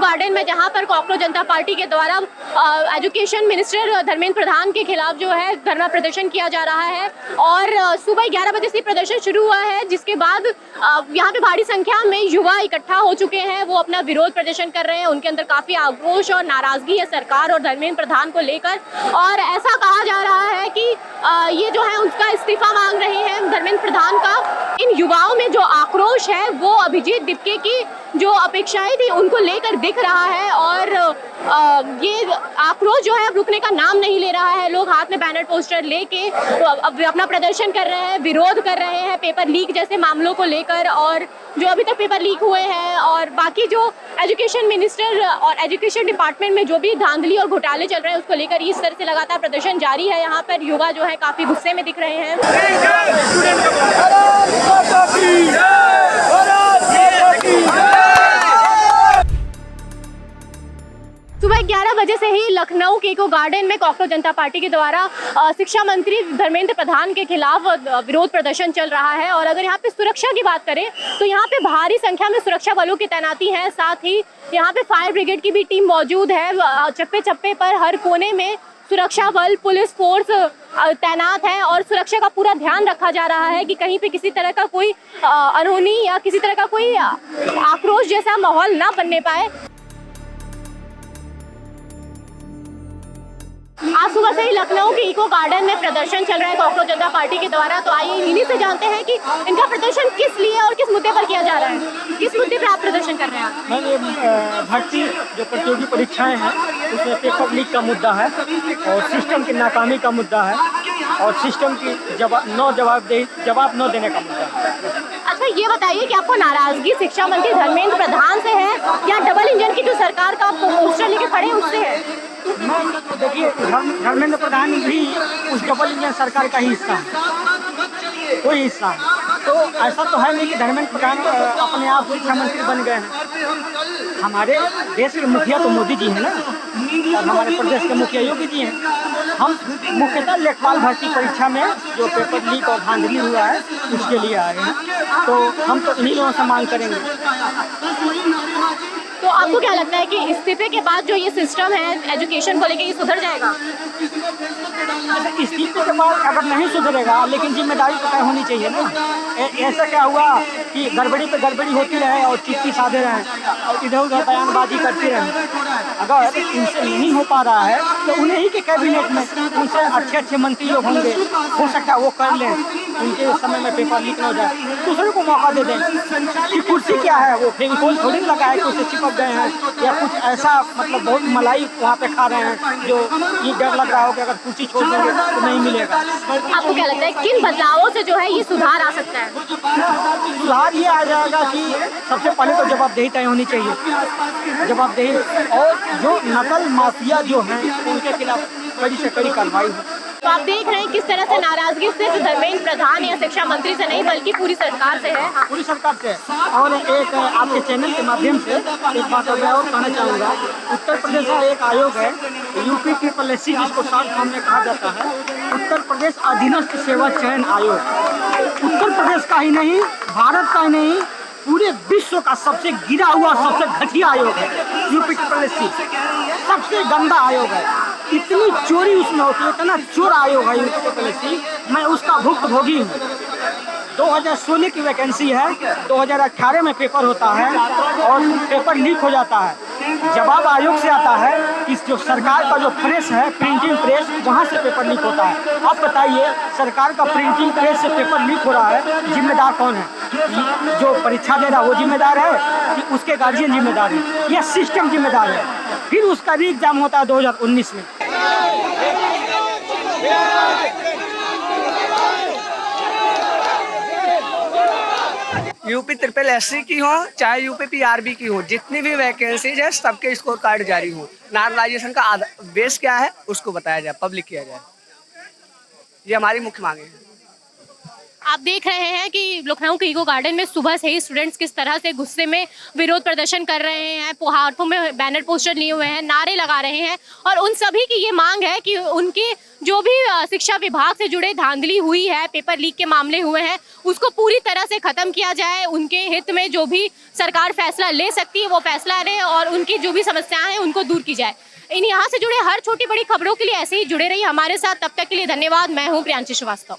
Garden में, जहां पर कॉकरोच जनता पार्टी के द्वारा एजुकेशन मिनिस्टर धर्मेंद्र प्रधान के खिलाफ जो है धरना प्रदर्शन किया जा रहा है। और सुबह 11 बजे से प्रदर्शन शुरू हुआ है, जिसके बाद यहाँ पे भारी संख्या में युवा इकट्ठा हो चुके हैं। वो अपना विरोध प्रदर्शन कर रहे हैं। उनके अंदर काफी आक्रोश और नाराजगी है सरकार और धर्मेंद्र प्रधान को लेकर। और ऐसा कहा जा रहा है कि ये जो है उनका इस्तीफा मांग रहे हैं धर्मेंद्र प्रधान का। इन युवाओं में जो आक्रोश है वो अभिजीत दीपके की जो अपेक्षाएं थी उनको लेकर दिख रहा है। और ये आक्रोश जो है रुकने का नाम नहीं ले रहा है। लोग हाथ में बैनर पोस्टर लेके अपना प्रदर्शन कर रहे हैं, विरोध कर रहे हैं पेपर लीक जैसे मामलों को लेकर। और जो अभी तक पेपर लीक हुए हैं और बाकी जो एजुकेशन मिनिस्टर और एजुकेशन डिपार्टमेंट में जो भी धांधली और घोटाले चल रहे हैं उसको लेकर इस तरह से लगातार प्रदर्शन जारी है। यहाँ पर युवा जो है काफी गुस्से में दिख रहे हैं। सुबह 11 बजे से ही लखनऊ के इको गार्डन में कॉकरोच जनता पार्टी के द्वारा शिक्षा मंत्री धर्मेंद्र प्रधान के खिलाफ विरोध प्रदर्शन चल रहा है। और अगर यहाँ पे सुरक्षा की बात करें तो यहाँ पे भारी संख्या में सुरक्षा बलों की तैनाती है। साथ ही यहाँ पे फायर ब्रिगेड की भी टीम मौजूद है। चप्पे चप्पे पर हर कोने में सुरक्षा बल, पुलिस फोर्स तैनात है और सुरक्षा का पूरा ध्यान रखा जा रहा है कि कहीं पे किसी तरह का कोई अनहोनी या किसी तरह का कोई आक्रोश जैसा माहौल ना बनने पाए। आज सुबह से ही लखनऊ के इको गार्डन में प्रदर्शन चल रहा है कॉकरोच जनता पार्टी के द्वारा। तो आइए इन्हीं से जानते हैं कि इनका प्रदर्शन किस लिए और किस मुद्दे पर किया जा रहा है। किस मुद्दे पर आप प्रदर्शन कर रहे हैं? मैंने भर्ती जो प्रतियोगी परीक्षाएं हैं उसमें पेपर लीक का मुद्दा है और सिस्टम की नाकामी का मुद्दा है और सिस्टम की जवाब न देने का मुद्दा है। अच्छा, ये बताइए कि आपको नाराजगी शिक्षा मंत्री धर्मेंद्र प्रधान से है या डबल इंजन की जो सरकार का पोस्टर लेके खड़े उससे है? मैं देखिए, धर्मेंद्र प्रधान भी उस डबल इंजन सरकार का ही हिस्सा है, कोई हिस्सा है। तो ऐसा तो है नहीं कि धर्मेंद्र प्रधान अपने आप शिक्षा मंत्री बन गए हैं। हमारे देश के मुखिया तो मोदी जी हैं ना, और हमारे प्रदेश के मुखिया योगी जी हैं। हम मुख्यतः लेखपाल भर्ती परीक्षा में जो पेपर लीक और धांधली हुआ है उसके लिए आए हैं। तो हम तो इन्हीं लोगों से मांग करेंगे। तो आपको क्या लगता है कि इस्तीफे के बाद जो ये सिस्टम है एजुकेशन को लेके ये सुधर जाएगा? इस्तीफे के बाद अगर नहीं सुधरेगा, लेकिन जिम्मेदारी तो तय होनी चाहिए ना। ऐसा क्या हुआ कि गड़बड़ी पे गड़बड़ी होती रहे और चिट्ठी साधे रहें और इधर उधर बयानबाजी करते रहें। अगर इनसे नहीं हो पा रहा है तो उन्हीं ही के कैबिनेट में उनसे अच्छे मंत्री लोग होंगे, हो सकता है वो कर लें, उनके समय में पेपर लीक न हो जाए। दूसरे को मौका दे दें कि कुर्सी क्या है, वो फेविकोल थोड़ी लगा है कि उसे चिपक गए हैं या कुछ ऐसा, मतलब बहुत मलाई वहाँ पे खा रहे हैं जो ये डर लग रहा हो कि अगर कुर्सी छोड़ देंगे तो नहीं मिलेगा। आपको क्या लगता है किन बदलावों से जो है ये सुधार आ सकता है? सुधार ये आ जाएगा कि सबसे पहले तो जवाबदेही तय होनी चाहिए, जवाबदेही, और जो नकल माफिया जो हैं उनके खिलाफ कड़ी से कड़ी कार्रवाई हो। तो आप देख रहे हैं किस तरह से नाराजगी सिर्फ धर्मेंद्र प्रधान या शिक्षा मंत्री से नहीं बल्कि पूरी सरकार से है। पूरी सरकार से। और एक आपके चैनल के माध्यम से एक बात मैं और कहना चाहूँगा, उत्तर प्रदेश का एक आयोग है UPSSC, जिसको शॉर्ट फॉर्म में कहा जाता है उत्तर प्रदेश अधीनस्थ सेवा चयन आयोग। उत्तर प्रदेश का ही नहीं, भारत का ही नहीं, पूरे विश्व का सबसे गिरा हुआ, सबसे घटिया आयोग है UPSSC। सबसे गंदा आयोग है, इतनी चोरी उसमें होती है, इतना चोर आयोग है UPSSC। मैं उसका भुक्तभोगी हूँ। 2016 की वैकेंसी है, 2018 में पेपर होता है और पेपर लीक हो जाता है। जवाब आयोग से आता है कि जो सरकार का जो प्रेस है, प्रिंटिंग प्रेस, वहाँ से पेपर लीक होता है। अब बताइए, सरकार का प्रिंटिंग प्रेस से पेपर लीक हो रहा है, जिम्मेदार कौन है? जो परीक्षा दे रहा है वो जिम्मेदार है कि उसके गार्जियन जिम्मेदार है या सिस्टम जिम्मेदार है? फिर उसका री एग्जाम होता है 2019 में। UPSSC की हो चाहे UPPRB की हो, जितनी भी वैकेंसीज है सबके स्कोर कार्ड जारी हो। नॉर्मलाइजेशन का बेस क्या है उसको बताया जाए, पब्लिक किया जाए। ये हमारी मुख्य मांगे हैं। आप देख रहे हैं कि लखनऊ के इको गार्डन में सुबह से ही स्टूडेंट्स किस तरह से गुस्से में विरोध प्रदर्शन कर रहे हैं, हाथों में बैनर पोस्टर लिए हुए हैं, नारे लगा रहे हैं और उन सभी की ये मांग है कि उनके जो भी शिक्षा विभाग से जुड़े धांधली हुई है, पेपर लीक के मामले हुए हैं, उसको पूरी तरह से खत्म किया जाए। उनके हित में जो भी सरकार फैसला ले सकती है वो फैसला ले और उनकी जो भी समस्याएं हैं उनको दूर की जाए। इन यहाँ से जुड़े हर छोटी बड़ी खबरों के लिए ऐसे ही जुड़े रहिए हमारे साथ। तब तक के लिए धन्यवाद। मैं हूँ प्रियांशी श्रीवास्तव।